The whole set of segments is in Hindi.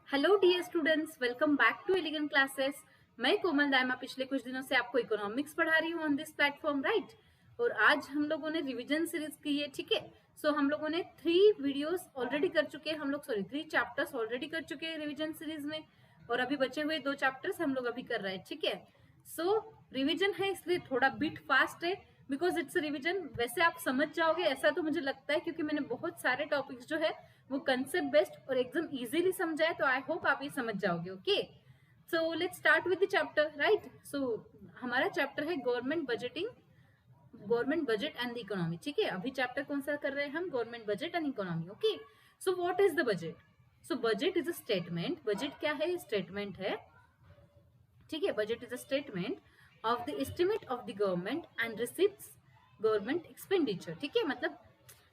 Hello dear students, welcome back to elegant classes. मैं कोमल दायमा पिछले कुछ दिनों से आपको इकोनॉमिक्स पढ़ा रही हूँ ऑन दिस प्लेटफॉर्म, राइट। और आज हम लोगों ने रिवीजन सीरीज की है, ठीक है। सो हम लोगों ने 3 वीडियोस ऑलरेडी कर चुके हैं, 3 चैप्टर्स ऑलरेडी कर चुके हैं रिवीजन सीरीज में। और अभी बचे हुए 2 चैप्टर्स हम लोग अभी कर रहे हैं, ठीक है। सो रिवीजन है इसलिए थोड़ा बिट फास्ट है, बिकॉज इट्स रिवीजन। वैसे आप समझ जाओगे ऐसा तो मुझे लगता है, क्योंकि मैंने बहुत सारे टॉपिक्स जो है वो कंसेप्ट बेस्ड और एकदम इजीली समझाए, तो आई होप आप ये समझ जाओगे। Okay, so let's start with the chapter, right. So हमारा चैप्टर है government budgeting, government budget and the economy, ठीक है। अभी चैप्टर कौन सा कर रहे हैं हम? Government budget and economy. Okay, so what is the budget? So budget is a statement. Budget क्या है? स्टेटमेंट है, ठीक है। Budget is a statement of the estimate of the government and receipts government expenditure, ठीक है। मतलब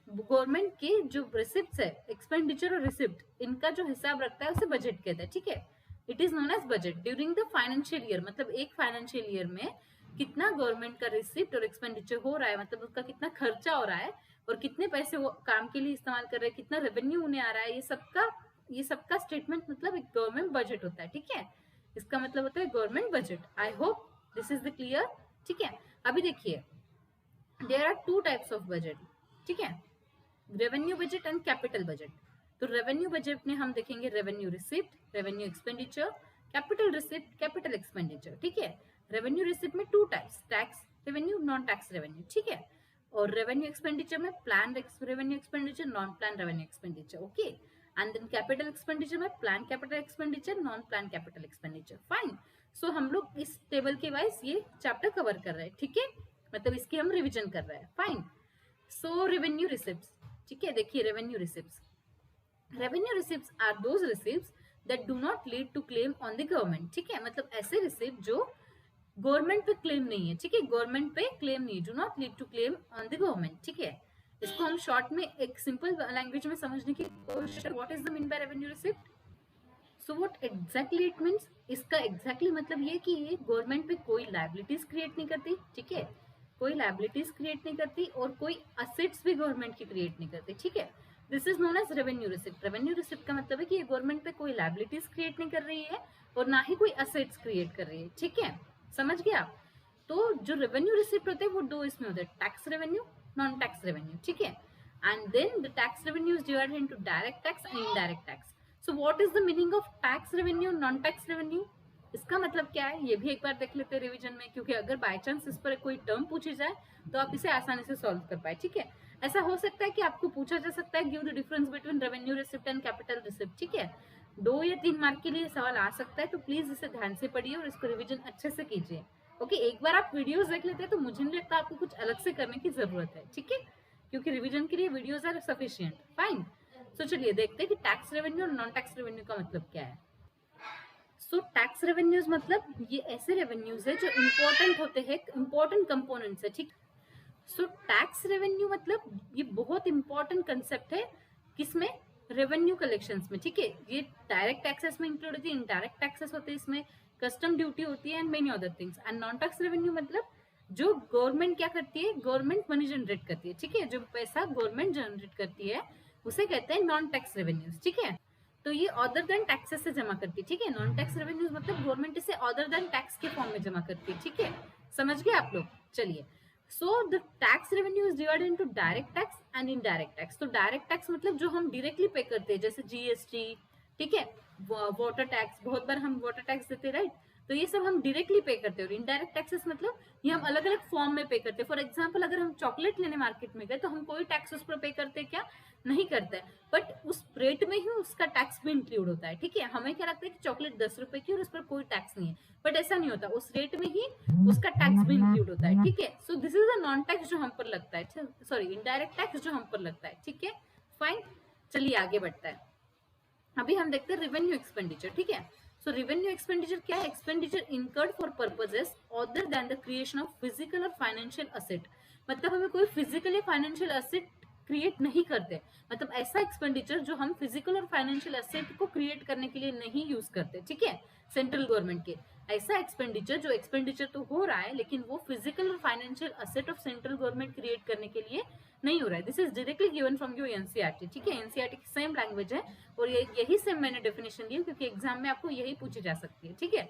गवर्नमेंट के जो रिसिप्ट है, एक्सपेंडिचर और रिसिप्ट, इनका जो हिसाब रखता है उसे बजट कहते हैं, ठीक है। It is known as budget during the financial year. मतलब एक फाइनेंशियल ईयर में कितना गवर्नमेंट का रिसिप्ट और एक्सपेंडिचर हो रहा है, मतलब उसका कितना खर्चा हो रहा है और कितने पैसे वो काम के लिए इस्तेमाल कर रहे हैं, कितना रेवेन्यू उन्हें आ रहा है, ये सबका स्टेटमेंट मतलब एक गवर्नमेंट बजट होता है, ठीक है। इसका मतलब होता है government budget. I hope this is the clear, ठीक है। अभी देखिए, there are 2 types of budget, ठीक है। Revenue budget and capital budget. तो रेवेन्यू बजट में हम देखेंगे revenue receipt, revenue expenditure, capital receipt, capital expenditure, ठीक है। रेवेन्यू रिसिप्ट में 2 types, tax revenue, non tax revenue, ठीक है। और रेवेन्यू एक्सपेंडिचर में plan revenue expenditure, non plan revenue expenditure, okay. And then capital expenditure में plan capital expenditure, non plan capital expenditure, fine. So हम लोग इस टेबल के वाइज ये चैप्टर कवर कर रहे हैं, ठीक है। मतलब इसकी हम रिविजन कर रहे हैं, फाइन। सो रेवेन्यू रिसिप्ट, ठीक है। देखिए revenue receipts, revenue receipts are those receipts that do not lead to claim on the government, ठीक है। मतलब ऐसे रिसिप्ट जो गवर्नमेंट पे क्लेम नहीं है, ठीक है। गवर्नमेंट पे क्लेम नहीं, do not lead to claim on the government, ठीक है। इसको हम शॉर्ट में एक सिंपल लैंग्वेज में समझने की कोशिश, what is the mean by revenue receipt? So what exactly it means, इसका एग्जैक्टली मतलब ये कि ये गवर्नमेंट पे कोई लायबिलिटीज क्रिएट नहीं करती, ठीक है। कोई लायबिलिटीज क्रिएट नहीं करती और कोई असेट्स भी गवर्नमेंट की क्रिएट नहीं करती, ठीक है। This is known as revenue receipt. Revenue receipt का मतलब है कि ये गवर्नमेंट पे कोई लायबिलिटीज क्रिएट नहीं कर रही है और ना ही कोई असेट्स क्रिएट कर रही है, ठीक है। समझ गए आप? तो जो रेवेन्यू रिसिप्ट होते हैं वो 2 इसमें होते हैं, tax revenue, non tax revenue, ठीक है। And then the tax revenue is divided into direct tax and indirect tax. So what is the meaning of tax revenue, non tax revenue? इसका मतलब क्या है ये भी एक बार देख लेते हैं रिवीजन में, क्योंकि अगर बाय चांस इस पर कोई टर्म पूछी जाए तो आप इसे आसानी से सॉल्व कर पाए, ठीक है। ऐसा हो सकता है कि आपको पूछा जा सकता है give the difference between revenue receipt and capital receipt, ठीक है। 2 या 3 मार्क के लिए सवाल आ सकता है, तो प्लीज इसे ध्यान से पढ़िए और इसको रिविजन अच्छे से कीजिए। ओके, एक बार आप वीडियोस देख लेते हैं तो मुझे नहीं लगता आपको कुछ अलग से करने की जरूरत है, ठीक है, क्योंकि रिविजन के लिए वीडियोस आर सफिशिएंट, फाइन। सो चलिए देखते हैं कि टैक्स रेवेन्यू और नॉन टैक्स रेवेन्यू का मतलब क्या है। सो टैक्स रेवेन्यूज मतलब ये ऐसे रेवेन्यूज है जो इंपॉर्टेंट होते हैं, इंपॉर्टेंट कंपोनेंट्स है, ठीक। सो टैक्स रेवेन्यू मतलब ये बहुत इंपॉर्टेंट कंसेप्ट है, किसमें? रेवेन्यू कलेक्शंस में, ठीक है। ये डायरेक्ट टैक्सेस में इंक्लूड होती है, इनडायरेक्ट टैक्सेस होते हैं, इसमें कस्टम ड्यूटी होती है and many other things. And non tax revenue मतलब जो गवर्नमेंट क्या करती है, गवर्नमेंट मनी जनरेट करती है, ठीक है। जो पैसा गवर्नमेंट जनरेट करती है उसे कहते हैं नॉन टैक्स रेवेन्यूज, ठीक है। तो ये अदर देन टैक्सेस से जमा करती है, ठीक है। नॉन टैक्स रेवेन्यूज मतलब गवर्नमेंट इसे अदर देन टैक्स के फॉर्म में जमा करती है, ठीक है। समझ गए आप लोग? चलिए, so the tax revenue is divided into direct tax and indirect tax. तो डायरेक्ट टैक्स मतलब जो हम डायरेक्टली पे करते हैं, जैसे जीएसटी, ठीक है, वाटर टैक्स, बहुत बार हम वाटर टैक्स देते हैं, राइट। तो ये सब हम डायरेक्टली पे करते हैं। और इनडायरेक्ट टैक्सेस मतलब ये हम अलग अलग फॉर्म में पे करते हैं। फॉर एग्जाम्पल, अगर हम चॉकलेट लेने मार्केट में गए तो हम कोई टैक्स उस पर पे करते हैं क्या? नहीं करते हैं, बट उस रेट में ही उसका टैक्स भी इंक्लूड होता है, ठीक है। हमें क्या लगता है कि चॉकलेट 10 रुपए की और उस पर कोई टैक्स नहीं है, बट ऐसा नहीं होता, उस रेट में ही उसका टैक्स भी इंक्लूड होता है, ठीक है। So this is a non tax जो हम पर लगता है, सॉरी इनडायरेक्ट टैक्स जो हम पर लगता है, ठीक है, फाइन। चलिए आगे बढ़ता है। अभी हम देखते हैं रेवेन्यू एक्सपेंडिचर, ठीक है। सो रेवेन्यू एक्सपेंडिचर क्या है? Expenditure incurred for purposes other than the creation of physical और फाइनेंशियल असेट। मतलब हमें कोई फिजिकल या फाइनेंशियल असेट क्रिएट नहीं करते, मतलब ऐसा एक्सपेंडिचर जो हम फिजिकल और फाइनेंशियल असेट को क्रिएट करने के लिए नहीं यूज करते, ठीक है, सेंट्रल गवर्नमेंट के। ऐसा एक्सपेंडिचर जो एक्सपेंडिचर तो हो रहा है लेकिन वो फिजिकल और financial asset of central government create करने के लिए नहीं हो रहा है। This is directly given from your NCERT, ठीक है। एनसीईआरटी की सेम लैंग्वेज है और यही सेम मैंने डेफिनेशन दी क्योंकि एग्जाम में आपको यही पूछी जा सकती है, ठीक है।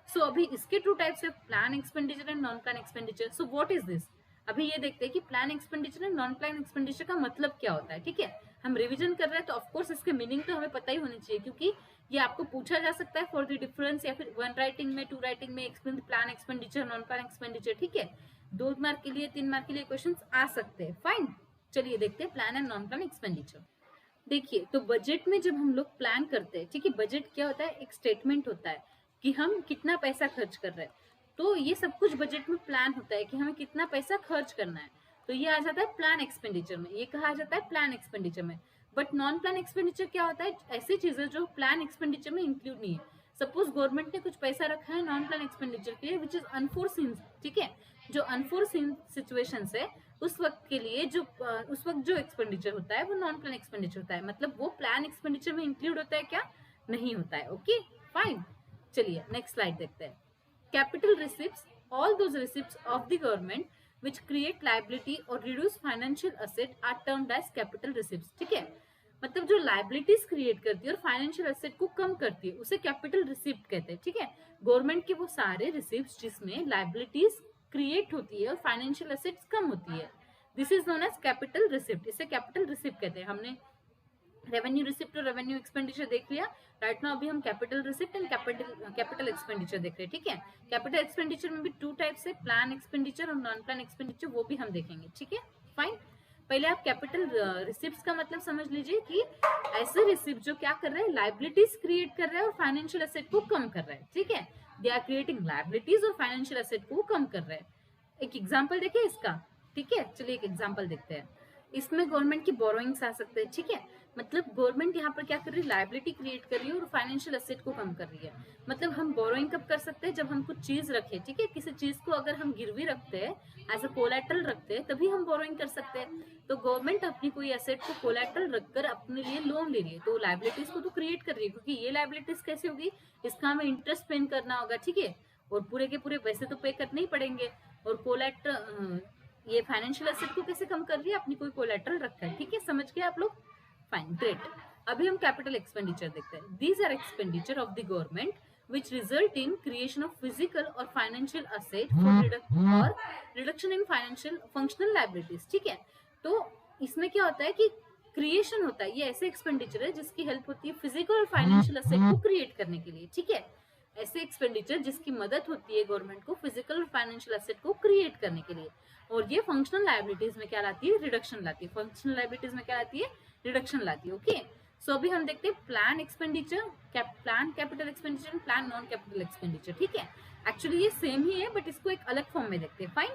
सो अभी इसके टू टाइप्स है, plan expenditure and non plan expenditure. So what is this? अभी ये देखते हैं कि plan expenditure and non plan expenditure का मतलब क्या होता है, ठीक है। हम रिवीजन कर रहे हैं तो ऑफकोर्स इसके मीनिंग तो हमें पता ही होनी चाहिए, क्योंकि ये आपको पूछा जा सकता है फॉर द डिफरेंस, या फिर 1 राइटिंग में 2 राइटिंग में explain plan expenditure non plan expenditure, ठीक है। 2 मार्क के लिए 3 मार्क के लिए क्वेश्चन आ सकते हैं, फाइन। चलिए देखते हैं plan and non plan expenditure. देखिए, तो बजट में जब हम लोग प्लान करते हैं, ठीक है, बजट क्या होता है, एक स्टेटमेंट होता है कि हम कितना पैसा खर्च कर रहे हैं। तो ये सब कुछ बजट में प्लान होता है कि हमें कितना पैसा खर्च करना है, तो ये आ जाता है प्लान एक्सपेंडिचर में, ये कहा जाता है प्लान एक्सपेंडिचर में। बट नॉन प्लान एक्सपेंडिचर क्या होता है, ऐसी चीजें जो प्लान एक्सपेंडिचर में इंक्लूड नहीं है। सपोज गवर्नमेंट ने कुछ पैसा रखा है नॉन प्लान एक्सपेंडिचर के लिए विच इज अनफोर्सीन, ठीक है। जो अनफोर्सीन सिचुएशंस है उस वक्त के लिए उस वक्त जो एक्सपेंडिचर होता है वो नॉन प्लान एक्सपेंडिचर होता है। मतलब वो प्लान एक्सपेंडिचर में इंक्लूड होता है क्या, नहीं होता है। ओके फाइन, चलिए नेक्स्ट स्लाइड देखते हैं। Capital receipts, all those receipts of the government which create liability or reduce financial asset are termed as capital receipts, ठीक है। मतलब जो लाइबिलिटीज क्रिएट करती है और फाइनेंशियल एसेट को कम करती है उसे कैपिटल रिसिप्ट कहते हैं, ठीक है। गवर्नमेंट के वो सारे रिसिप्ट्स जिसमें लाइबिलिटीज क्रिएट होती है और फाइनेंशियल एसेट्स कम होती है, this is known as capital receipt, इसे कैपिटल रिसिप्ट कहते हैं। हमने रेवेन्यू रिसिप्ट और रेवेन्यू एक्सपेंडिचर देख लिया। राइट नाउ अभी हम capital receipt and capital expenditure देख रहे हैं, ठीक है। कैपिटल एक्सपेंडिचर में भी 2 टाइप्स है, प्लान एक्सपेंडिचर और नॉन प्लान एक्सपेंडिचर, वो भी हम देखेंगे, ठीक है फाइन। पहले आप कैपिटल रिसिप्ट्स का मतलब समझ लीजिए कि ऐसे रिसिप्ट जो क्या कर रहे हैं, लाइबिलिटीज क्रिएट कर रहे हैं और फाइनेंशियल एसेट को कम कर रहे हैं, ठीक है। दे आर क्रिएटिंग लाइबिलिटीज और फाइनेंशियल एसेट को कम कर रहे हैं। एक एग्जाम्पल देखिए इसका, ठीक है। चलिए एक एग्जाम्पल देखते हैं। इसमें गवर्नमेंट की बोरोइंग्स आ सकते हैं, ठीक है। मतलब गवर्नमेंट यहाँ पर क्या कर रही है, लाइबिलिटी क्रिएट कर रही है और फाइनेंशियल एसेट को कम कर रही है। मतलब हम बोरोइंग कब कर सकते हैं, जब हम कुछ चीज रखे, ठीक है। किसी चीज को अगर हम गिरवी रखते हैं, एज अ कोलैटरल रखते हैं, तभी हम बोरोइंग कर सकते हैं। तो गवर्नमेंट अपनी कोई एसेट को कोलैटरल रखकर अपने लिए लोन ले रही है, तो लाइबिलिटीज को तो क्रिएट कर रही है, क्योंकि ये लाइबिलिटीज कैसे होगी, इसका हमें इंटरेस्ट पे करना होगा, ठीक है। और पूरे के पूरे पैसे तो पे करने ही पड़ेंगे। और कोलैटरल, ये फाइनेंशियल एसेट को कैसे कम कर रही है, अपनी कोई कोलैटरल रखा है, ठीक है। समझ गए आप लोग, फाइन, ग्रेट। अभी हम कैपिटल एक्सपेंडिचर देखते हैं। These are expenditure of the government which result in creation of physical or financial asset or reduction in financial functional liabilities, ठीक है। तो इसमें क्या होता है कि क्रिएशन होता है, ये ऐसे एक्सपेंडिचर है जिसकी हेल्प होती है फिजिकल और फाइनेंशियल एसेट को क्रिएट करने के लिए, ठीक है। ऐसे एक्सपेंडिचर जिसकी मदद होती है गवर्नमेंट को फिजिकल और फाइनेंशियल एसेट को क्रिएट करने के लिए, और ये फंक्शनल लायबिलिटीज में क्या लाती है, रिडक्शन लाती है। फंक्शनल लायबिलिटीज में क्या लाती है, रिडक्शन लाती है, ओके। सो अभी हम देखते हैं plan expenditure, plan capital expenditure, plan non capital expenditure, ठीक है। एक्चुअली ये सेम ही है बट इसको एक अलग फॉर्म में देखते हैं, फाइन,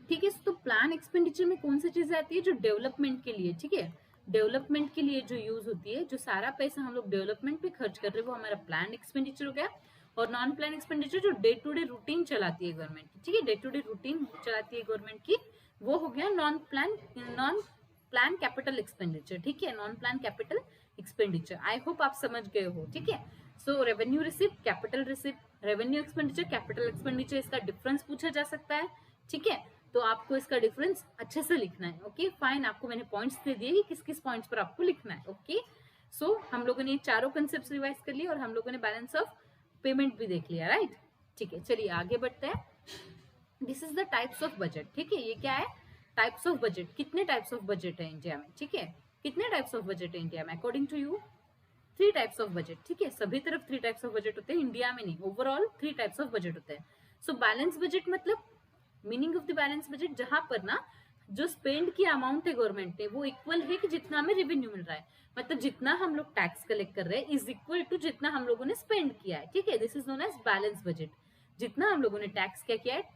ठीक है। तो प्लान एक्सपेंडिचर में कौन सी चीजें आती है, जो डेवलपमेंट के लिए, ठीक है, डेवलपमेंट के लिए जो यूज होती है, जो सारा पैसा हम लोग डेवलपमेंट पे खर्च कर रहे हैं वो हमारा प्लान एक्सपेंडिचर हो गया। और नॉन प्लान एक्सपेंडिचर जो डे टू डे रूटीन चलाती है गवर्नमेंट की, ठीक है, डे टू डे रूटीन चलाती है गवर्नमेंट की, वो हो गया नॉन प्लान कैपिटल एक्सपेंडिचर, ठीक है, non plan capital expenditure. I hope आप समझ गए हो, ठीक है। So revenue receipt, capital receipt, revenue expenditure, capital expenditure, इसका डिफरेंस पूछा जा सकता है, ठीक है। तो आपको इसका डिफरेंस अच्छे से लिखना है, ओके फाइन। आपको मैंने पॉइंट्स दे दिए कि किस किस पॉइंट्स पर आपको लिखना है, ओके। सो हम लोगों ने चारों कंसेप्ट रिवाइज कर लिए और हम लोगों ने बैलेंस ऑफ पेमेंट भी देख लिया, राइट, ठीक है। चलिए आगे बढ़ते हैं। This is the types of budget, ठीक है। ये क्या है, टाइप्स ऑफ बजट। कितने टाइप्स ऑफ बजट है इंडिया में, ठीक है, कितने टाइप्स ऑफ बजट है इंडिया में, according to you 3 types of budget, ठीक है। सभी तरफ 3 टाइप्स ऑफ बजट होते हैं, इंडिया में नहीं, ओवरऑल 3 टाइप्स ऑफ बजट होते हैं। सो बैलेंस बजट मतलब, meaning of the balance budget, जहां पर ना जो स्पेंड की अमाउंट है गवर्नमेंट ने वो इक्वल है कि जितना हमें रेवेन्यू मिल रहा है, मतलब जितना हम लोग टैक्स कलेक्ट कर रहे हैं इज इक्वल टू जितना हम लोगों ने स्पेंड किया है, ठीक है। This is known as balance budget. जितना हम लोगों ने टैक्स क्या किया है,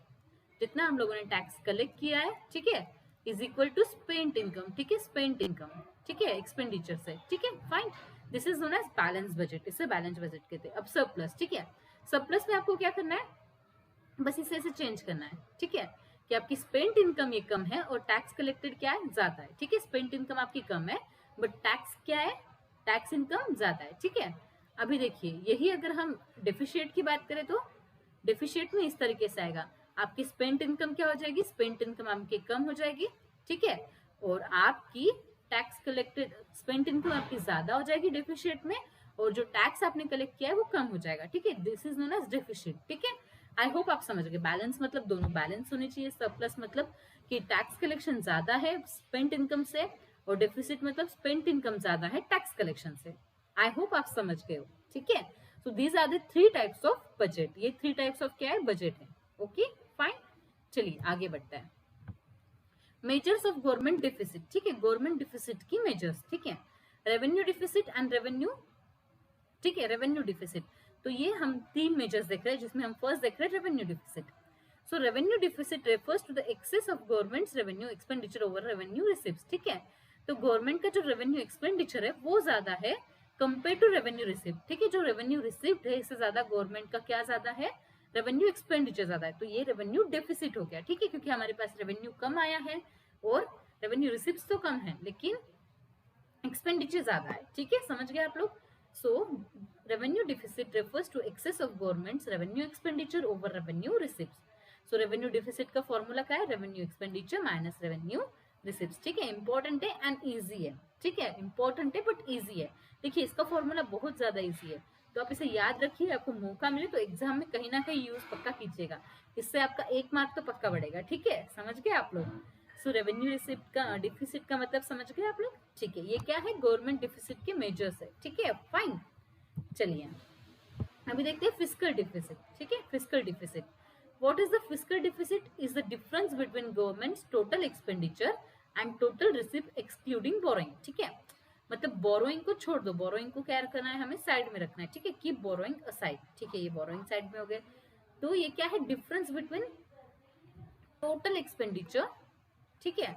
जितना हम लोगों ने टैक्स कलेक्ट किया है, ठीक है, is equal to spent income, ठीक है, स्पेंट इनकम, ठीक है, एक्सपेंडिचर से, ठीक है, fine. This is known as balance budget, इसे बैलेंस बजट कहते हैं। अब सरप्लस, ठीक है, सरप्लस में आपको क्या करना है, बस इसे ऐसे चेंज करना है, ठीक है, कि आपकी स्पेंट इनकम ये कम है और टैक्स कलेक्टेड क्या है, ज्यादा है, ठीक है। स्पेंट इनकम आपकी कम है बट टैक्स क्या है, टैक्स इनकम ज्यादा है, ठीक है। अभी देखिए, यही अगर हम डेफिशिएट की बात करें तो डेफिशिएट में इस तरीके से आएगा, आपकी स्पेंट इनकम क्या हो जाएगी, स्पेंट इनकम आपकी कम हो जाएगी, ठीक है, और आपकी टैक्स कलेक्टेड स्पेंट इनकम आपकी ज्यादा हो जाएगी डेफिशिएट में, और जो टैक्स आपने कलेक्ट किया है वो कम हो जाएगा, ठीक है। This is known as deficit, ठीक है। आई होप आप समझ गए। बैलेंस मतलब दोनों बैलेंस होने चाहिए, सरप्लस मतलब कि टैक्स कलेक्शन ज्यादा है स्पेंट इनकम से, और डेफिसिट मतलब स्पेंट इनकम ज्यादा है टैक्स कलेक्शन से। आई होप आप समझ गए हो, ठीक है। So these are the 3 types of budget, ये 3 टाइप्स ऑफ क्या है, बजट है। ओके फाइन, चलिए आगे बढ़ता है। मेजर्स ऑफ गवर्नमेंट डिफिसिट, ठीक है, गवर्नमेंट डिफिसिट की मेजर्स, ठीक है, रेवेन्यू डिफिसिट एंड रेवेन्यू, ठीक है, रेवेन्यू डिफिसिट। तो ये हम 3 मेजर्स देख रहे हैं, जिसमें हम फर्स्ट देख रहे हैं revenue deficit. So revenue deficit refers to the excess of government's revenue expenditure over revenue receives, ठीक है। तो गवर्नमेंट का जो रेवेन्यू एक्सपेंडिचर है वो ज्यादा है कंपेयर टू रेवेन्यू रिसीव, ठीक है। जो रेवेन्यू रिसीव्ड है इससे ज्यादा गवर्नमेंट का क्या ज्यादा है, रेवेन्यू एक्सपेंडिचर ज्यादा है। तो ये रेवेन्यू डेफिसिट हो गया, ठीक है, क्योंकि हमारे पास रेवेन्यू कम आया है और रेवेन्यू रिसीव्स तो कम है लेकिन एक्सपेंडिचर ज्यादा है, ठीक है, समझ गए आप लोग। So revenue deficit refers to excess of government's revenue expenditure over revenue receives. So revenue deficit का फॉर्मूला क्या है, revenue expenditure minus revenue receives, ठीक है। इंपॉर्टेंट है एंड ईजी है, ठीक है, इंपॉर्टेंट है बट ईजी है। देखिए इसका फॉर्मूला बहुत ज्यादा ईजी है, तो आप इसे याद रखिए, आपको मौका मिले तो एग्जाम में कहीं ना कहीं यूज पक्का कीजिएगा, इससे आपका 1 मार्क तो पक्का बढ़ेगा, ठीक है, समझ गए आप लोग। सो रेवेन्यू रिसिप्ट का डिफिसिट का मतलब समझ गए आप लोग, ठीक है। ये क्या है, गवर्नमेंट डिफिसिट के मेजर्स है, ठीक है, फाइन। चलिए अभी देखते हैं फिस्कल डिफिसिट, ठीक है, fiscal deficit. What is the fiscal deficit, is the difference between governments total expenditure and total receipt excluding borrowing, ठीक है। मतलब बोरोइंग को छोड़ दो, बोरोइंग को क्या करना है, हमें साइड में रखना है, ठीक है, कीप बोरोइंग असाइड, ठीक है, ये बोरोइंग साइड में हो गए। तो ये क्या है, डिफरेंस बिटवीन टोटल एक्सपेंडिचर, ठीक है,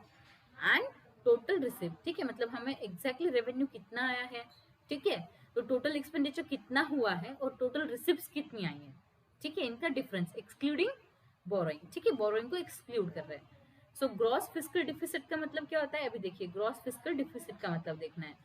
एंड टोटल रिसिप्ट, ठीक है, मतलब हमें एग्जैक्टली रेवेन्यू कितना आया है, ठीक है, तो टोटल एक्सपेंडिचर कितना हुआ है और टोटल रिसिप्ट्स कितनी आई है, ठीक है, इनका डिफरेंस एक्सक्लूडिंग बोरोइंग, ठीक है, बोरोइंग को एक्सक्लूड कर रहे हैं। सो ग्रॉस फिस्कल डिफिसिट का मतलब क्या होता है, अभी देखिए ग्रॉस फिस्कल डिफिसिट का मतलब देखना है।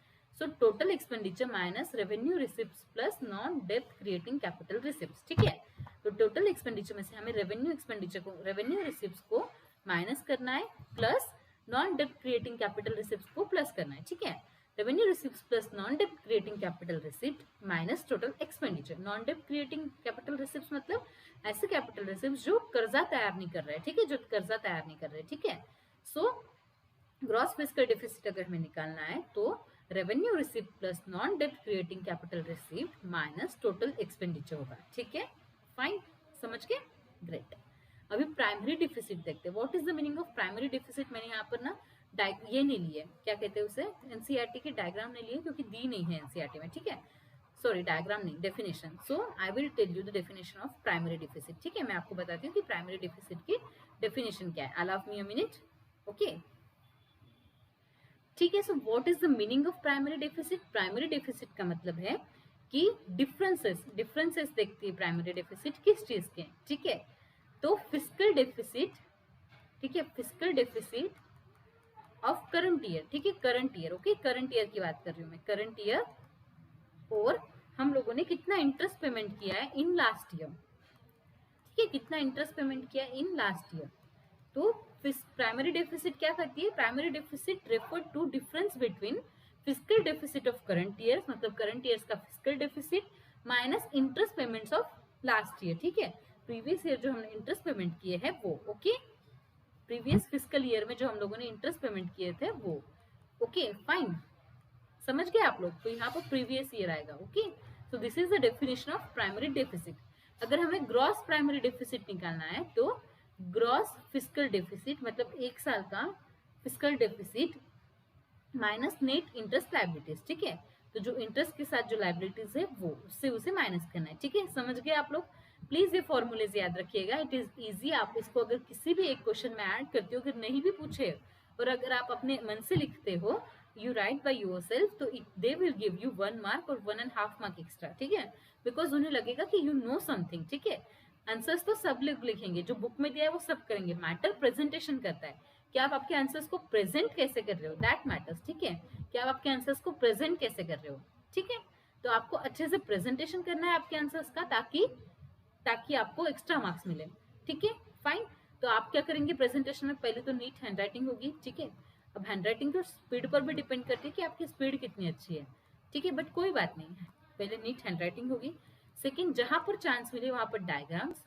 So total expenditure minus revenue receipts plus non depth creating capital receipts, ठीक है। तो टोटल एक्सपेंडिचर में से हमें रेवेन्यू एक्सपेंडिचर को, रेवेन्यू रिसिप्ट्स को माइनस करना है, plus non depth creating capital receipts को प्लस करना है, ठीक है। Revenue receipts plus non depth creating capital receipt minus total expenditure. Non depth creating capital receipts मतलब ऐसे कैपिटल रिसिप्ट्स जो कर्जा तैयार नहीं कर रहे हैं, ठीक है, जो कर्जा तैयार नहीं कर रहे, ठीक है। सो ग्रॉस फिस्कल डिफिसिट अगर हमें निकालना है तो revenue receipt plus non depth creating capital receipt minus total expenditure होगा, ठीक है, फाइन, समझ गए, ग्रेट। अभी प्राइमरी डिफिसिट देखते हैं। What is the meaning of primary deficit, मैंने यहाँ पर ना ये नहीं लिए, क्या कहते हैं उसे, एनसीईआरटी की डायग्राम नहीं लिए क्योंकि दी नहीं है एनसीईआरटी में, ठीक है, सॉरी डायग्राम नहीं, definition. So I will tell you the definition of primary deficit, ठीक है, मैं आपको बताती हूँ कि प्राइमरी डिफिसिट की डेफिनेशन क्या है। Allow me a minute, okay, ठीक है। सो what is the meaning of primary deficit, primary deficit का मतलब है कि डिफरेंसेस, डिफरेंसेस देखती है प्राइमरी डिफिसिट किस चीज के, ठीक है। तो फिस्कल डेफिसिट, ठीक है, fiscal deficit of current year, ठीक है, current year, okay, current year की बात कर रही हूँ मैं, करंट ईयर, और हम लोगों ने कितना इंटरेस्ट पेमेंट किया है इन लास्ट ईयर, ठीक है, कितना इंटरेस्ट पेमेंट किया है इन लास्ट ईयर। तो प्राइमरी डेफिसिट क्या करती है, primary deficit refer to difference between fiscal deficit of current year, मतलब करंट ईयर्स का fiscal deficit minus interest payments of last year, ठीक है, प्रीवियस ईयर जो हमने इंटरेस्ट पेमेंट किए हैं वो, ओके, प्रीवियस फिस्कल ईयर में जो हम लोगों ने इंटरेस्ट पेमेंट किए थे वो, ओके, फाइन, समझ गए आप लोग। तो यहाँ पर प्रीवियस ईयर आएगा, okay. So this is the definition of primary deficit. अगर हमें ग्रॉस प्राइमरी डेफिसिट निकालना है तो ग्रॉस फिस्कल डेफिसिट मतलब 1 साल का fiscal deficit minus net interest liabilities, ठीक है, तो जो इंटरेस्ट के साथ जो लायबिलिटीज है वो उससे उसे माइनस करना है, ठीक है, समझ गए आप लोग। प्लीज ये फॉर्मूलेज याद रखिएगा, इट इज इजी। आप इसको अगर किसी भी एक क्वेश्चन में ऐड करते हो, अगर नहीं भी पूछे और अगर आप अपने मन से लिखते हो, यू राइट बाय योरसेल्फ, तो they will give you 1 mark और 1.5 मार्क एक्स्ट्रा, ठीक है, बिकॉज उन्हें लगेगा कि यू नो समथिंग, ठीक है। आंसर्स तो सब लोग लिखेंगे, जो बुक में दिया है वो सब करेंगे, मैटर प्रेजेंटेशन करता है कि आप आपके आंसर्स को प्रेजेंट कैसे कर रहे हो, दैट मैटर्स, ठीक है, कि आप आपके आंसर्स को प्रेजेंट कैसे कर रहे हो, ठीक है। तो आपको अच्छे से प्रेजेंटेशन करना है आपके आंसर्स का, ताकि आपको एक्स्ट्रा मार्क्स मिले, ठीक है, फाइन। तो आप क्या करेंगे प्रेजेंटेशन में, पहले तो नीट हैंडराइटिंग होगी, ठीक है। अब हैंडराइटिंग तो स्पीड पर भी डिपेंड करती है कि आपकी स्पीड कितनी अच्छी है, ठीक है, बट कोई बात नहीं है, पहले नीट हैंडराइटिंग होगी। सेकंड, जहां पर चांस मिले वहां पर डायग्राम्स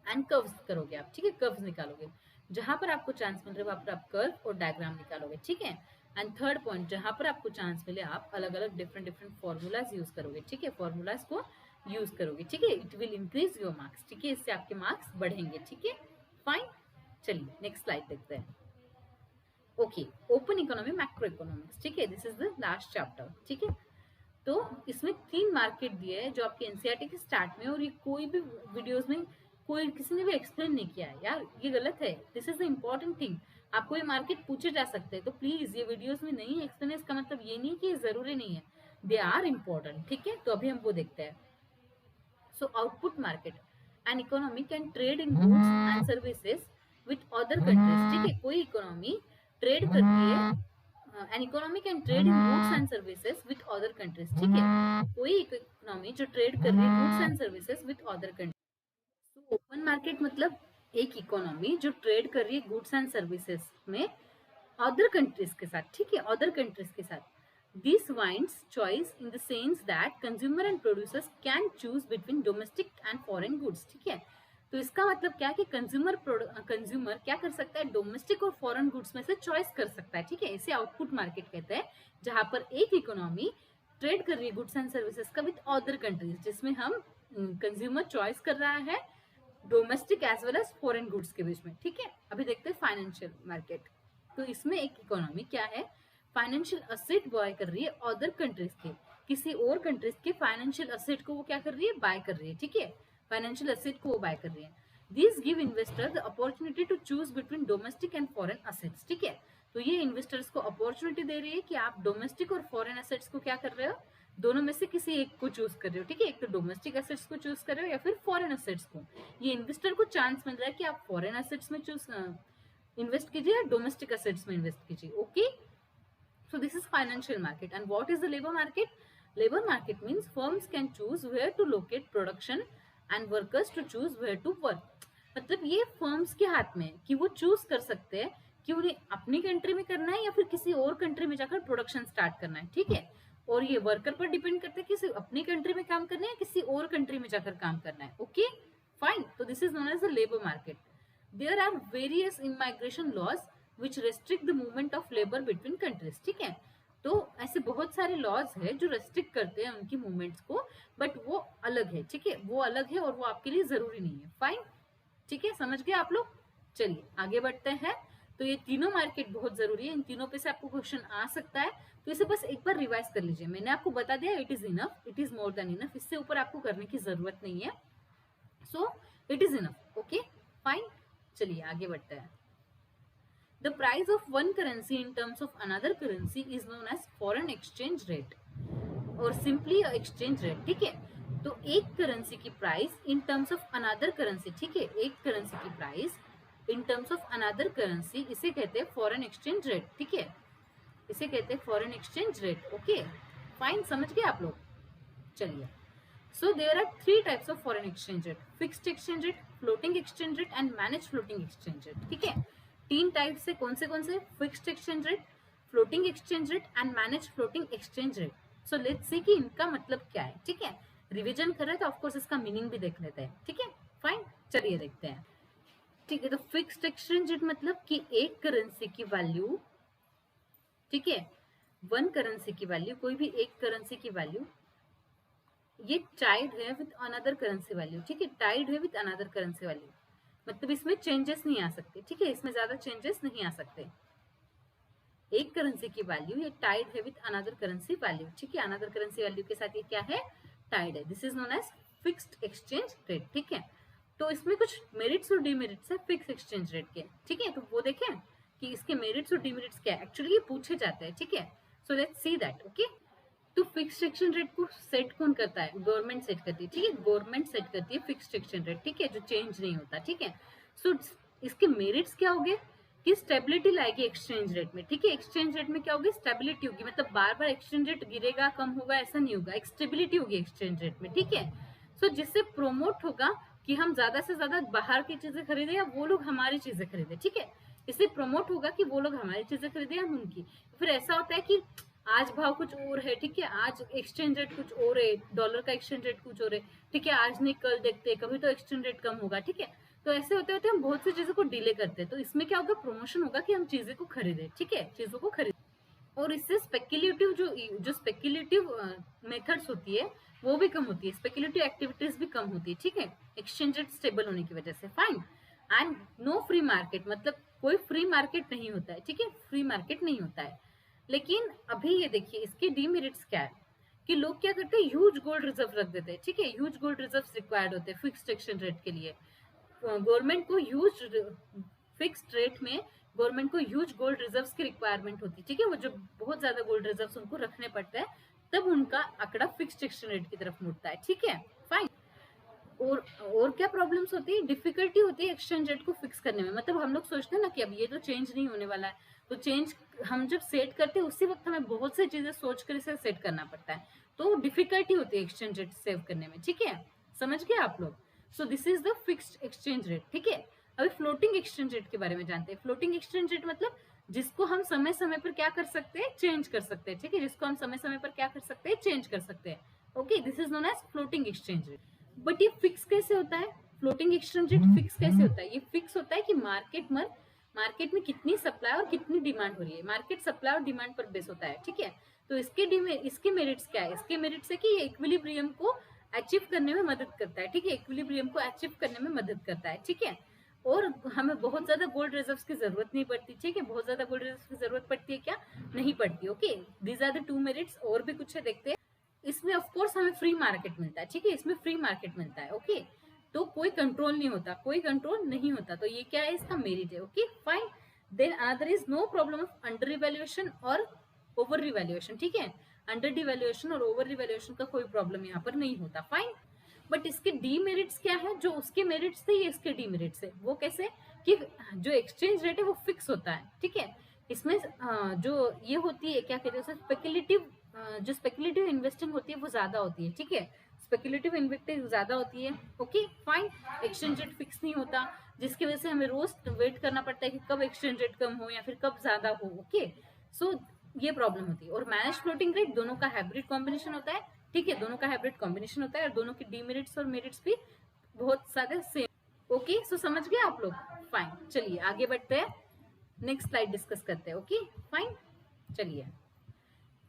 एंड कर्व्स करोगे आप, ठीक है, कर्व्स निकालोगे, जहां पर आपको चांस मिल रहा है वहां पर आप कर्व और डायग्राम निकालोगे, ठीक है। एंड थर्ड पॉइंट, जहां पर आपको चांस मिले आप अलग अलग डिफरेंट फॉर्मूलाज यूज करोगे, ठीक है, फॉर्मूलाज को यूज करोगे, ठीक है, it will increase your marks, ठीक है, इससे आपके मार्क्स बढ़ेंगे, ठीक है, फाइन। चलिए नेक्स्ट स्लाइड देखते हैं। Okay, open economy, macro economics, ठीक है, this is the last chapter, ठीक है। तो इसमें 3 मार्केट दिए हैं जो आपके एनसीईआरटी के स्टार्ट में, और ये कोई भी वीडियोस में कोई किसी ने भी एक्सप्लेन नहीं किया है यार, ये गलत है, this is the important thing. आपको ये मार्केट पूछे जा सकते हैं, तो प्लीज ये वीडियोस में नहीं एक्सप्लेन, इसका मतलब ये नहीं कि ये जरूरी नहीं है, दे आर इम्पोर्टेंट, ठीक है। तो अभी हम वो देखते हैं। So output market, an economy can trade in goods and services with other countries, ठीक है, कोई इकोनॉमी ट्रेड करती है, an economy can trade in goods and services with other countries, ठीक है, कोई इकोनॉमी जो ट्रेड कर रही है goods and services with other countries। तो ओपन मार्केट मतलब एक इकोनॉमी जो ट्रेड कर रही है गुड्स एंड सर्विसेज में अदर कंट्रीज के साथ, ठीक है, अदर कंट्रीज के साथ। This winds choice in the sense that consumer and producers can choose between domestic and foreign goods, ठीक है। तो इसका मतलब क्या है कि कंज्यूमर क्या कर सकता है, डोमेस्टिक और फॉरेन गुड्स में से चॉइस कर सकता है, ठीक है, इसे आउटपुट मार्केट कहते हैं, जहां पर एक इकोनॉमी ट्रेड कर रही है गुड्स एंड सर्विसेज का विद अदर कंट्रीज, जिसमें हम कंज्यूमर चॉइस कर रहा है domestic as well as foreign goods के बीच में, ठीक है। अभी देखते हैं फाइनेंशियल मार्केट। तो इसमें एक इकोनॉमी क्या है, फाइनेंशियल असेट बाय कर रही है अदर कंट्रीज के, किसी और कंट्रीज के फाइनेंशियल असेट को वो क्या कर रही है, बाय कर रही है, ठीक है, फाइनेंशियल एसेट को वो बाय कर रही है। This give investor the opportunity to choose between domestic and foreign assets, ठीक है। तो ये इन्वेस्टर्स को अपॉर्चुनिटी दे रही है कि आप डोमेस्टिक और फॉरेन असेट्स को क्या कर रहे हो, दोनों में से किसी एक को चूज कर रहे हो, ठीक है, एक तो डोमेस्टिक असेट्स को चूज कर रहे हो या फिर फॉरेन असेट्स को। ये इन्वेस्टर को चांस मिल रहा है कि आप फॉरेन असेट्स में चूज इन्वेस्ट कीजिए या डोमेस्टिक असेट्स में इन्वेस्ट कीजिए, okay. So this is financial market. And what is the labor market? Labor market means firms can choose where to locate production and workers to choose where to work. मतलब ये फर्म्स के हाथ में कि वो चूज कर सकते हैं कि उन्हें अपनी कंट्री में करना है या फिर किसी और कंट्री में जाकर प्रोडक्शन स्टार्ट करना है, ठीक है। और ये वर्कर पर डिपेंड करते हैं कि अपनी कंट्री में काम करना है या किसी और कंट्री में जाकर काम करना है, ओके, फाइन। तो this is known as the labour market. There are various immigration laws which restrict the movement of labour between countries, ठीक है। तो ऐसे बहुत सारे लॉज है जो रेस्ट्रिक्ट करते हैं उनकी मूवमेंट्स को, बट वो अलग है, ठीक है, वो अलग है और वो आपके लिए जरूरी नहीं है, फाइन, ठीक है, समझ गए आप लोग। चलिए आगे बढ़ते हैं। तो ये तीनों मार्केट बहुत जरूरी है, इन तीनों पे से आपको क्वेश्चन आ सकता है, तो इसे बस एक बार रिवाइज कर लीजिए। मैंने आपको बता दिया, it is enough, it is more than enough, इससे ऊपर आपको करने की जरूरत नहीं है, सो it is enough, okay, fine. चलिए आगे बढ़ते हैं। The price of one currency in terms of another currency is known as foreign exchange rate or simply a exchange rate, ठीक है। तो एक करेंसी की price in terms of another currency, ठीक है, एक करेंसी की price in terms of another currency, इसे कहते हैं फॉरेन एक्सचेंज रेट, ठीक है, इसे कहते हैं foreign exchange rate, okay, fine, समझ गए आप लोग। चलिए, so there are 3 types of foreign exchange rate, fixed exchange rate, floating exchange rate and manage floating exchange rate, ठीक है। 3 टाइप से, कौन से, fixed exchange rate, floating exchange rate and manage floating exchange rate. So let's see कि इनका मतलब क्या है, ठीक है, रिवीजन कर रहे हैं तो ऑफकोर्स इसका मीनिंग भी देख लेते हैं, ठीक है, फाइन। चलिए देखते हैं, ठीक है। तो फिक्स्ड एक्सचेंज रेट मतलब कि एक करेंसी की वैल्यू, ठीक है, वन करेंसी की वैल्यू, कोई भी एक करेंसी की वैल्यू ये टाइड है विद अनदर करेंसी वैल्यू, ठीक है, टाइड है विद अनदर करेंसी वैल्यू, मतलब इसमें चेंजेस नहीं आ सकते, ठीक है, इसमें ज्यादा चेंजेस नहीं आ सकते। एक करेंसी की वैल्यू ये टाइड है विद अनदर करेंसी वैल्यू, ठीक है, अनदर करेंसी वैल्यू के साथ ये क्या है, टाइड है, this is known as fixed exchange rate, ठीक है। तो इसमें कुछ मेरिट्स और डिमेरिट्स है फिक्स एक्सचेंज रेट के, ठीक है, तो वो देखें कि इसके मेरिट्स और डिमेरिट्स क्या है, एक्चुअली ये पूछे जाते हैं, ठीक है। सो लेट्स सी दैट, ओके। तो फिक्स्ड एक्सचेंज रेट को सेट कौन करता है, गवर्नमेंट सेट करती है, ठीक है, गवर्नमेंट सेट करती है फिक्स्ड एक्सचेंज रेट, ठीक है, जो चेंज नहीं होता, ठीक है। सो इसके मेरिट्स क्या होंगे कि स्टेबिलिटी लाएगी एक्सचेंज रेट में, ठीक है, एक्सचेंज रेट में क्या होगी, स्टेबिलिटी होगी, मतलब बार बार एक्सचेंज रेट गिरेगा, कम होगा, ऐसा नहीं होगा, एक स्टेबिलिटी होगी एक्सचेंज रेट में, ठीक है। सो जिससे प्रोमोट होगा कि हम ज्यादा से ज्यादा बाहर की चीजें खरीदें या वो लोग हमारी चीजें खरीदे, ठीक है। इससे प्रमोट होगा कि वो लोग हमारी चीजें खरीदे या हम उनकी। फिर ऐसा होता है कि आज भाव कुछ और है, ठीक है, आज एक्सचेंज रेट कुछ और है, डॉलर का एक्सचेंज रेट कुछ और है, ठीक है, आज नहीं कल देखते, कभी तो एक्सचेंज रेट कम होगा, ठीक है। तो ऐसे होते होते हम बहुत सी चीजों को डिले करते हैं। तो इसमें क्या होगा, प्रमोशन होगा कि हम चीजें को खरीदे, ठीक है, चीजों को खरीदे। और इससे स्पेक्युलेटिव जो स्पेक्युलेटिव मेथड्स होती है वो भी कम होती है, स्पेक्युलेटिव एक्टिविटीज भी कम होती है, ठीक है, एक्सचेंज रेट स्टेबल होने की वजह से। Fine. And no free market, मतलब कोई फ्री मार्केट नहीं होता है, ठीक है, फ्री मार्केट नहीं होता है। लेकिन अभी ये देखिए इसके डीमेरिट्स क्या है कि लोग क्या करते हैं, ह्यूज गोल्ड रिजर्व रख देते हैं, ठीक है, ह्यूज गोल्ड रिजर्व रिक्वायर्ड होते हैं फिक्स्ड एक्सचेंज रेट के लिए। गवर्नमेंट को ह्यूज फिक्स्ड रेट में गवर्नमेंट को ह्यूज गोल्ड रिजर्व्स की रिक्वायरमेंट होती है, ठीक है, वो जब बहुत ज्यादा गोल्ड रिजर्व्स उनको रखने पड़ते हैं तब उनका आंकड़ा फिक्स्ड एक्सचेंज रेट की तरफ मुड़ता है, ठीक है, फाइन। और क्या प्रॉब्लम्स होती है, डिफिकल्टी होती है एक्सचेंज रेट को फिक्स करने में। मतलब हम लोग सोचते हैं ना कि अब ये तो चेंज नहीं होने वाला है, तो चेंज हम जब सेट करते हैं उसी वक्त हमें बहुत सी चीजें सोच कर इसे सेट करना पड़ता है, तो डिफिकल्टी होती है एक्सचेंज रेट सेव करने में, ठीक है, समझ गए आप लोग। So this is the fixed exchange rate, ठीक है। अभी फ्लोटिंग एक्सचेंज रेट के बारे में जानते हैं। फ्लोटिंग एक्सचेंज रेट मतलब जिसको हम समय समय पर क्या कर सकते हैं, चेंज कर सकते हैं, ठीक है, जिसको हम समय समय पर क्या कर सकते हैं, चेंज कर सकते हैं। Okay, this is known as floating exchange rate. But ये फिक्स कैसे होता है, फ्लोटिंग एक्सचेंज रेट फिक्स कैसे होता है? ये फिक्स होता है कि मार्केट में कितनी सप्लाई और कितनी डिमांड हो रही है, मार्केट सप्लाई और डिमांड पर बेस होता है, ठीक है। तो इसके मेरिट्स क्या है, इसके मेरिट्स है कि ये इक्विलिब्रियम को अचीव करने में मदद करता है, ठीक है, इक्विलिब्रियम को अचीव करने में मदद करता है, ठीक है। और हमें बहुत ज्यादा गोल्ड रिजर्व्स की जरूरत नहीं पड़ती, ठीक है, बहुत ज्यादा गोल्ड रिजर्व्स की जरूरत पड़ती है क्या, नहीं पड़ती। Okay, these are the two merits. और भी कुछ है, देखते हैं। इसमें ऑफ कोर्स हमें फ्री मार्केट मिलता है, ठीक है, इसमें फ्री मार्केट मिलता है। ओके, तो कोई कंट्रोल नहीं होता, कोई कंट्रोल नहीं होता, तो ये क्या है, इसका मेरिट है। Okay, fine. Then another is no problem of under revaluation और ओवर रिवैल्यूएशन, ठीक है, अंडर डिवैल्यूएशन और ओवर रिवैल्यूएशन का कोई प्रॉब्लम यहाँ पर नहीं होता, फाइन। बट इसके डीमेरिट्स क्या है, जो उसके मेरिट्स थे ये इसके डीमेरिट्स है। वो कैसे कि जो एक्सचेंज रेट है वो फिक्स होता है, ठीक है। इसमें जो ये होती है, क्या कहते हैं उसे, स्पेक्युलेटिव, जो स्पेक्युलेटिव इन्वेस्टिंग होती है वो ज्यादा होती है, ठीक है, स्पेक्युलेटिव इन्वेस्टिंग ज्यादा होती है। Okay, fine. Exchange rate fix नहीं होता, जिसकी वजह से हमें रोज वेट करना पड़ता है कि कब एक्सचेंज रेट कम हो या फिर कब ज्यादा हो। ओके, सो ये प्रॉब्लम होती है। और मैनेज फ्लोटिंग रेट दोनों का हाइब्रिड कॉम्बिनेशन होता है, ठीक है, दोनों का हाइब्रिड कॉम्बिनेशन होता है, और दोनों की डीमेरिट्स और मेरिट्स भी बहुत सारे सेम। ओके, सो समझ गए आप लोग, फाइन। चलिए आगे बढ़ते हैं, नेक्स्ट स्लाइड डिस्कस करते हैं। ओके, फाइन, चलिए।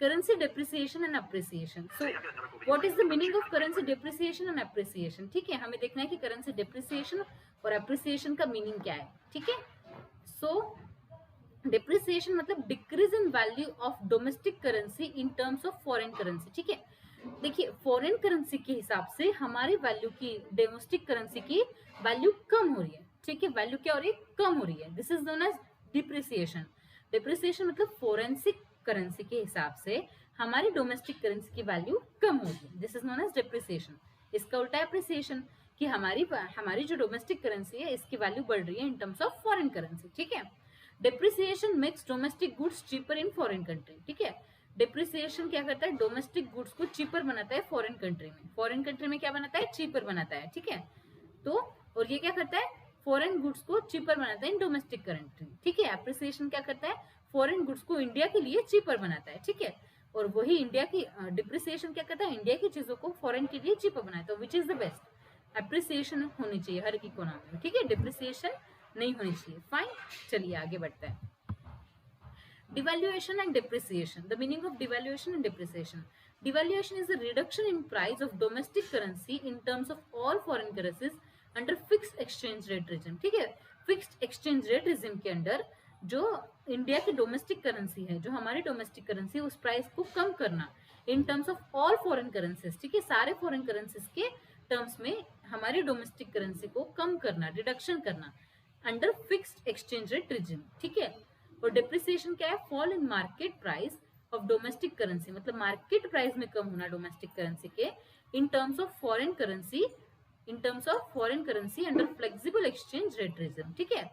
Currency depreciation and appreciation. So what is the meaning of currency depreciation and appreciation, ठीक है, हमें देखना है कि करेंसी डेप्रिसिएशन और अप्रिसिएशन का मीनिंग क्या है, ठीक है। सो डेप्रिसिएशन मतलब decrease in value of domestic currency in terms of foreign currency, ठीक है। देखिए फॉरेन करेंसी के हिसाब से हमारी वैल्यू की, डोमेस्टिक करेंसी की वैल्यू कम हो रही है, ठीक है, वैल्यू क्या हो रही है, कम हो रही है। This is known as depreciation. Depreciation मतलब फॉरेंसिक करेंसी के हिसाब से हमारी डोमेस्टिक करेंसी की वैल्यू कम हो रही है, this is known as depreciation. इसका उल्टा अप्रिसिएशन कि हमारी जो डोमेस्टिक करेंसी है इसकी वैल्यू बढ़ रही है in terms of foreign currency, ठीक है। Depreciation makes domestic goods cheaper in foreign country, ठीक है। डिप्रिसिएशन क्या करता है, डोमेस्टिक गुड्स को चीपर बनाता है फॉरेन कंट्री में, फॉरेन कंट्री में क्या बनाता है, चीपर बनाता है, ठीक है। तो और ये क्या करता है, फॉरेन गुड्स को चीपर बनाता है इन डोमेस्टिक कंट्री, ठीक है। एप्रिसिएशन क्या करता है, फॉरेन गुड्स को इंडिया के लिए चीपर बनाता है, ठीक है। और वही इंडिया की डिप्रिसिएशन क्या करता है, इंडिया की चीजों को फॉरेन के लिए चीपर बनाता है। Which is the best, appreciation होनी चाहिए हर एक इकोनॉमी में, ठीक है, डिप्रिसिएशन नहीं होनी चाहिए, फाइन। चलिए आगे बढ़ते हैं। Devaluation and depreciation. The meaning of devaluation and depreciation. Devaluation is a reduction in price of domestic currency in terms of all foreign currencies under fixed exchange rate regime. ठीक है, fixed exchange rate regime के अंदर जो इंडिया की डोमेस्टिक करेंसी है, जो हमारी डोमेस्टिक करेंसी है, उस प्राइस को कम करना in terms of all foreign currencies, ठीक है, सारे फॉरेन करेंसीज के टर्म्स में हमारी डोमेस्टिक करेंसी को कम करना, रिडक्शन करना under fixed exchange rate regime, ठीक है। और डिप्रिसिएशन क्या है, fall in market price of domestic currency, मतलब मार्केट प्राइस में कम होना डोमेस्टिक करेंसी के in terms of foreign currency, under flexible exchange rate regime, ठीक है।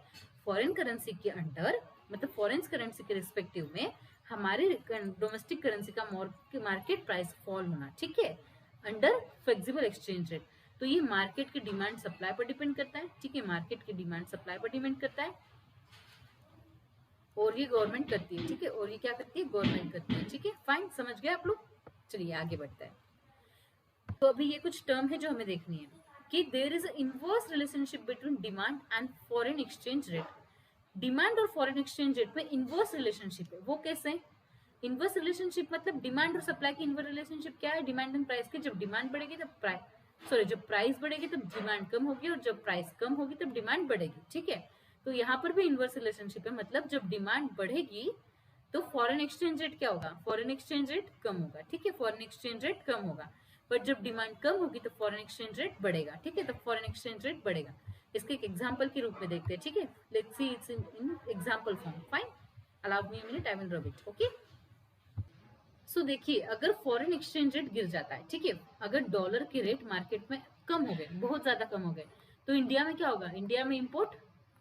फॉरेन करेंसी के अंडर मतलब फॉरेन करेंसी के रिस्पेक्टिव में हमारे डोमेस्टिक करेंसी का मार्केट प्राइस फॉल होना, ठीक है, अंडर फ्लेक्सिबल एक्सचेंज रेट। तो ये मार्केट के डिमांड सप्लाई पर डिपेंड करता है, ठीक है, मार्केट के डिमांड सप्लाई पर डिपेंड करता है, और ये गवर्नमेंट करती है, ठीक है, और ये क्या करती है, गवर्नमेंट करती है, ठीक है, फाइन, समझ गए आप लोग। चलिए आगे बढ़ते हैं। तो अभी ये कुछ टर्म है जो हमें देखनी है कि there is inverse relationship between demand and foreign exchange rate. Demand और फॉरेन एक्सचेंज रेट में इनवर्स रिलेशनशिप है, वो कैसे? इनवर्स रिलेशनशिप मतलब डिमांड और सप्लाई की इनवर्स रिलेशनशिप क्या है? डिमांड एंड प्राइस की, जब डिमांड बढ़ेगी तब प्राइस, सॉरी, जब प्राइस बढ़ेगी तब डिमांड कम होगी, और जब प्राइस कम होगी तब डिमांड बढ़ेगी, ठीक है। तो यहाँ पर भी इनवर्स रिलेशनशिप है, मतलब जब डिमांड बढ़ेगी तो फॉरेन एक्सचेंज रेट क्या होगा? फॉरेन एक्सचेंज रेट कम होगा, ठीक है, फॉरेन एक्सचेंज रेट कम होगा। बट जब डिमांड कम होगी तो फॉरेन एक्सचेंज रेट बढ़ेगा, ठीक है, तो फॉरेन एक्सचेंज रेट बढ़ेगा। इसके एक एग्जांपल के रूप में देखते हैं, ठीक है, let's see it's in example form, fine, allow me a minute, I will rub it, okay. So देखिए, अगर फॉरेन एक्सचेंज रेट गिर जाता है, ठीक है, अगर डॉलर के रेट मार्केट में कम हो गए, बहुत ज्यादा कम हो गए, तो इंडिया में क्या होगा? इंडिया में इंपोर्ट,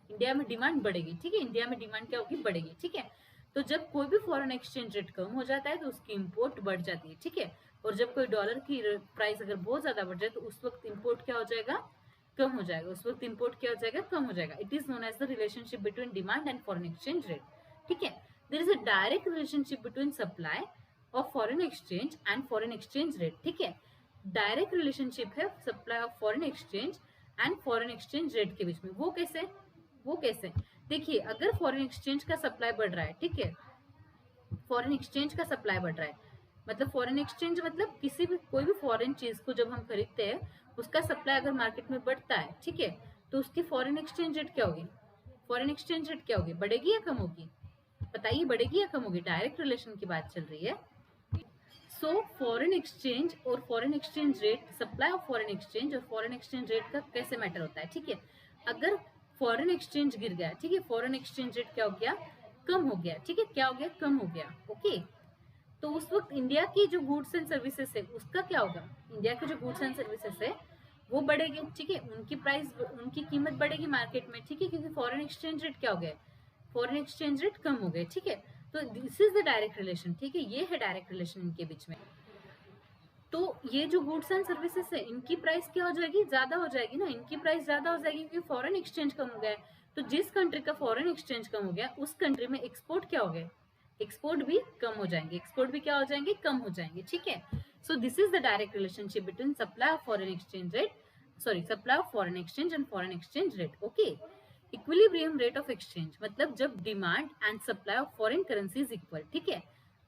इंडिया में डिमांड बढ़ेगी, ठीक है, इंडिया में डिमांड क्या होगी? बढ़ेगी, ठीक है। तो जब कोई भी फॉरेन एक्सचेंज रेट कम हो जाता है तो उसकी इंपोर्ट बढ़ जाती है, ठीक है, और जब कोई डॉलर की प्राइस अगर बहुत ज्यादा बढ़ जाए तो उस वक्त इंपोर्ट क्या हो जाएगा? कम हो जाएगा, उस वक्त इंपोर्ट क्या हो जाएगा? कम हो जाएगा। It is known as the relationship between demand and foreign exchange rate, ठीक है। There is a direct relationship between supply of foreign exchange and foreign exchange rate, ठीक है, डायरेक्ट रिलेशनशिप है supply of foreign exchange and foreign exchange rate के बीच में। वो कैसे? वो कैसे? देखिए, अगर फॉरेन एक्सचेंज का सप्लाई बढ़ रहा है, ठीक है, फॉरेन एक्सचेंज का सप्लाई बढ़ रहा है, मतलब फॉरेन एक्सचेंज मतलब किसी भी कोई भी फॉरेन चीज को जब हम खरीदते हैं उसका सप्लाई अगर मार्केट में बढ़ता है, ठीक है, तो उसकी फॉरेन एक्सचेंज रेट क्या होगी? फॉरेन एक्सचेंज रेट क्या होगी? बढ़ेगी या कम होगी? बताइए, बढ़ेगी या कम होगी? डायरेक्ट रिलेशन की बात चल रही है। सो फॉरेन एक्सचेंज और foreign exchange rate, supply of foreign exchange और फॉरेन एक्सचेंज रेट का कैसे मैटर होता है, ठीक है। अगर फॉरेन एक्सचेंज गिर गया, ठीक है, फॉरेन एक्सचेंज रेट क्या हो गया? कम हो गया, ठीक है, क्या हो गया? कम हो गया, ओके। तो उस वक्त इंडिया की जो गुड्स एंड सर्विसेज है उसका क्या होगा? इंडिया की जो गुड्स एंड सर्विसेज है वो बढ़ेगी, ठीक है, उनकी प्राइस, उनकी कीमत बढ़ेगी मार्केट में, ठीक है, क्योंकि फॉरेन एक्सचेंज रेट क्या हो गया? फॉरेन एक्सचेंज रेट कम हो गए, ठीक है। तो this is the direct relation, ठीक है, ये है डायरेक्ट रिलेशन इनके बीच में। तो ये जो गुड्स एंड सर्विसेज है इनकी प्राइस क्या हो जाएगी? ज्यादा हो जाएगी ना, इनकी प्राइस ज्यादा हो जाएगी क्योंकि फॉरेन एक्सचेंज कम हो गया है। तो जिस कंट्री का फॉरेन एक्सचेंज कम हो गया उस कंट्री में एक्सपोर्ट क्या हो गए? एक्सपोर्ट भी कम हो जाएंगे, एक्सपोर्ट भी क्या हो जाएंगे? कम हो जाएंगे, ठीक है। So this is the direct relationship between supply of foreign exchange rate, sorry, supply of foreign exchange and foreign exchange rate, okay. Equilibrium rate of exchange मतलब जब demand and supply of foreign currency is equal, ठीक है।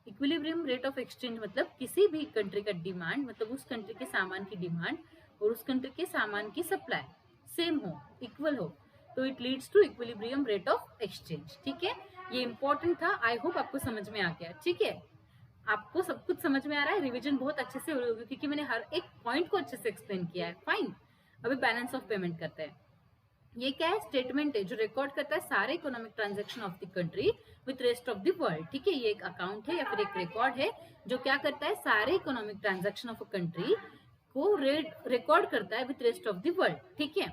इक्विलिब्रियम रेट ऑफ एक्सचेंज मतलब किसी भी कंट्री का डिमांड, मतलब उस कंट्री के सामान की डिमांड और उस कंट्री के सामान की सप्लाई सेम हो, इक्वल हो, तो it leads to equilibrium rate of exchange, ठीक है। ये इंपॉर्टेंट था, आई होप आपको समझ में आ गया, ठीक है। आपको सब कुछ समझ में आ रहा है, रिवीजन बहुत अच्छे से हो रही होगी क्योंकि मैंने हर एक पॉइंट को अच्छे से एक्सप्लेन किया है, फाइन। अभी बैलेंस ऑफ पेमेंट करते हैं। ये क्या है? स्टेटमेंट है जो रिकॉर्ड करता है सारे economic transaction of the country with rest of the world, ठीक है। ये एक अकाउंट है या फिर एक रिकॉर्ड है जो क्या करता है? सारे economic transaction of a country को रिकॉर्ड करता है with rest of the world, ठीक है।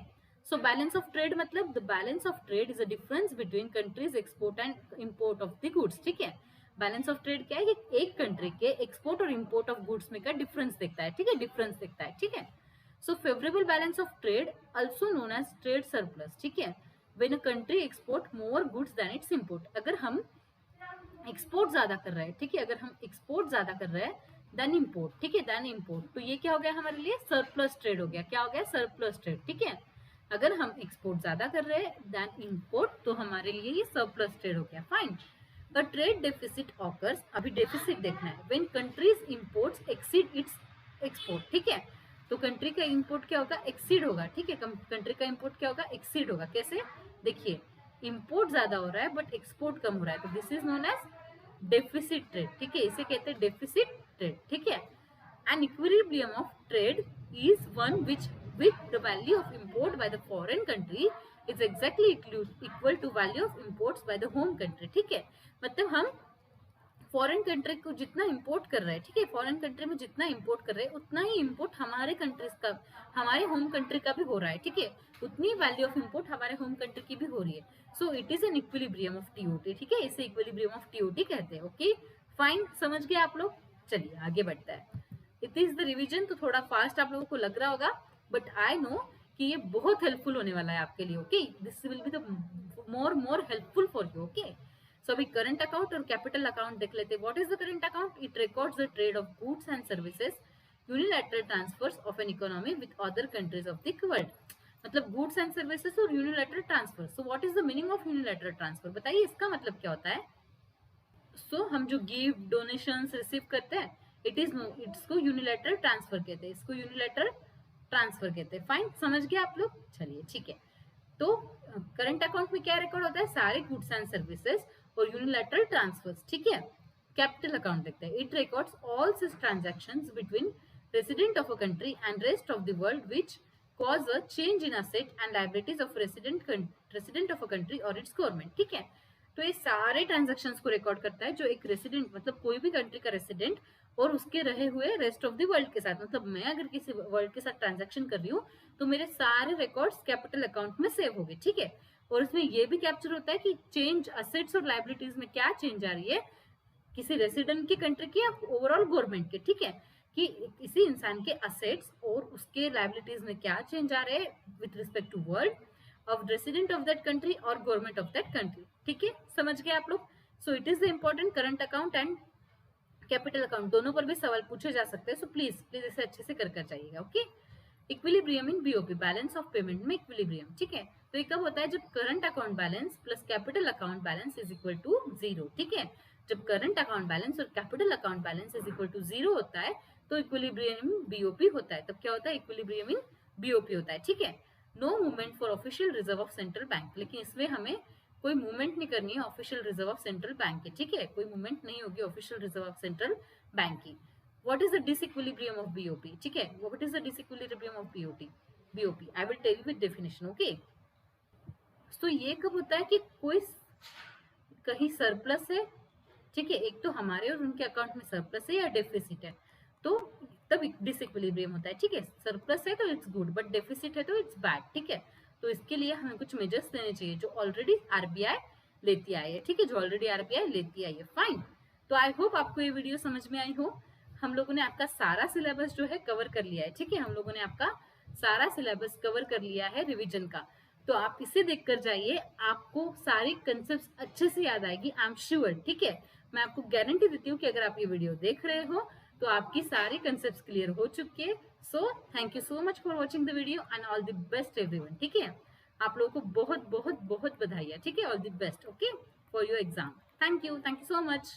सो बैलेंस ऑफ ट्रेड मतलब the balance of trade is a difference between countries export and import of the goods, ठीक है। बैलेंस ऑफ ट्रेड क्या है? कि एक कंट्री के एक्सपोर्ट और इंपोर्ट ऑफ गुड्स में का डिफरेंस देखता है, ठीक है, डिफरेंस देखता है, ठीक है। So favorable balance of trade also known as trade surplus, ठीक है, when a country export more goods than its import, अगर हम एक्सपोर्ट ज्यादा कर रहे हैं, ठीक है, अगर हम एक्सपोर्ट ज्यादा कर रहे हैं देन इंपोर्ट, ठीक है, देन इंपोर्ट, तो ये क्या हो गया हमारे लिए? सरप्लस ट्रेड हो गया। क्या हो गया? सरप्लस ट्रेड, ठीक है। अगर हम एक्सपोर्ट ज्यादा कर रहे हैं देन इंपोर्ट तो हमारे लिए ये सरप्लस ट्रेड हो गया, फाइन। अ ट्रेड डेफिसिट ऑकर्स, अभी डेफिसिट देखना है, when countries imports exceed it's export, ठीक है। तो कंट्री का इंपोर्ट क्या होगा? एक्सीड होगा, ठीक है, कंट्री का इंपोर्ट क्या होगा? एक्सीड होगा। कैसे? देखिए, इंपोर्ट ज्यादा हो रहा है बट एक्सपोर्ट कम हो रहा है, तो this is known as deficit trade, ठीक है, इसे कहते हैं डेफिसिट ट्रेड, ठीक है। An equilibrium of trade is one which with the value of import by the foreign country is exactly equal to value of imports by the home country, ठीक है। मतलब हम फॉरेन कंट्री को जितना इंपोर्ट कर रहे हैं, ठीक है, फॉरेन कंट्री में जितना इंपोर्ट कर रहे हैं उतना ही इंपोर्ट हमारे कंट्रीज का, हमारे होम कंट्री का भी हो रहा है, ठीक है, उतनी वैल्यू ऑफ इंपोर्ट हमारे होम कंट्री की भी हो रही है। सो it is an equilibrium of TOT, ठीक है, इसे इक्विलिब्रियम ऑफ टीओटी कहते हैं, ओके, फाइन, समझ गए आप लोग। चलिए आगे बढ़ता है। इट इज द रिविजन, तो थोड़ा फास्ट आप लोगों को लग रहा होगा, बट आई नो कि ये बहुत हेल्पफुल होने वाला है आपके लिए. Okay, this will be the more helpful for you. Okay, so अभी करंट अकाउंट और कैपिटल अकाउंट देख लेते हैं. What is the current account? It records the trade of goods and services, unilateral transfers of an economy with other countries of the world. मतलब गुड्स एंड सर्विसेज और unilateral transfer. So what is the meaning of unilateral transfer? बताइए इसका मतलब क्या होता है. हम जो गिफ्ट डोनेशंस रिसीव करते हैं, इसको यूनिलैटरल ट्रांसफर कहते हैं. इसको यूनिलैटरल ट्रांसफर कहते हैं. फाइन, समझ गए आप लोग? चलिए ठीक है. तो करंट अकाउंट में क्या रिकॉर्ड होता है? सारे गुड्स एंड सर्विसेज और यूनिलैटरल ट्रांसफर्स. ठीक है. कैपिटल अकाउंट देखते हैं. It records all such transactions between resident of a country and rest of the world which cause a change in asset and liabilities of resident of a country or its government. ठीक है. तो ये सारे ट्रांजैक्शंस को रिकॉर्ड करता है जो एक रेसिडेंट, मतलब कोई भी कंट्री का रेसिडेंट और उसके रहे हुए रेस्ट ऑफ द वर्ल्ड के साथ, मतलब मैं अगर किसी वर्ल्ड के साथ ट्रांजैक्शन कर रही हूँ तो मेरे सारे रिकॉर्ड्स कैपिटल अकाउंट में सेव हो गए. ठीक है. और इसमें ये भी कैप्चर होता है कि चेंज असेट्स और लाइबिलिटीज में क्या चेंज आ रही है किसी रेसिडेंट की कंट्री की या ओवरऑल गवर्नमेंट के. ठीक है, कि किसी इंसान के असेट्स और उसके लाइबिलिटीज में क्या चेंज आ रहे हैं with respect to world of resident of that country और गवर्नमेंट ऑफ दैट कंट्री. ठीक है, समझ गए आप लोग? So it is the important current account and capital account, दोनों पर भी सवाल पूछे जा सकते हैं. सो प्लीज इसे अच्छे से कर जाइएगा. Okay. Equilibrium in BOP, balance of payment में इक्विलिब्रियम. ठीक है. तो ये कब होता है? जब current account balance plus capital account balance is equal to 0. ठीक है. जब करंट अकाउंट बैलेंस और capital account balance is equal to 0 होता है तो इक्विलिब्रियम इन बीओपी होता है. तब क्या होता है? इक्विलिब्रियम इन बीओपी होता है. ठीक है. No movement for official reserve of central bank, लेकिन इसमें हमें कोई मूवमेंट नहीं करनी है official reserve of central bank की. ठीक है, कोई मूवमेंट नहीं होगी official reserve of central bank की. What is the disequilibrium of BOP? ठीक है, what is the disequilibrium of BOP? I will tell you with definition. Okay. तो ये कब होता है कि कोई कहीं सरप्लस है. ठीक है, एक तो हमारे और उनके अकाउंट में सरप्लस है या डेफिसिट है, तो तब डिसइक्विलिब्रियम होता है. ठीक है, सरप्लस है तो इट्स गुड, बट डेफिसिट है तो इट्स बैड. ठीक है, तो इसके लिए हमें कुछ मेजर्स लेने चाहिए जो ऑलरेडी आरबीआई लेती आई है. ठीक है, जो ऑलरेडी आरबीआई लेती आई है. फाइन. तो आई होप आपको ये वीडियो समझ में आई हो. हम लोगों ने आपका सारा सिलेबस जो है कवर कर लिया है. ठीक है, हम लोगों ने आपका सारा सिलेबस कवर कर लिया है रिविजन का. तो आप इसे देख कर जाइए, आपको सारी कंसेप्ट अच्छे से याद आएगी, आई एम श्योर. ठीक है, मैं आपको गारंटी देती हूँ कि अगर आप ये वीडियो देख रहे हो तो आपकी सारी कंसेप्ट क्लियर हो चुकी है. So thank you so much for watching the video and all the best everyone. ठीक है, आप लोगों को बहुत बहुत बहुत बधाई है. ठीक है, all the best. Okay, for your exam. Thank you so much.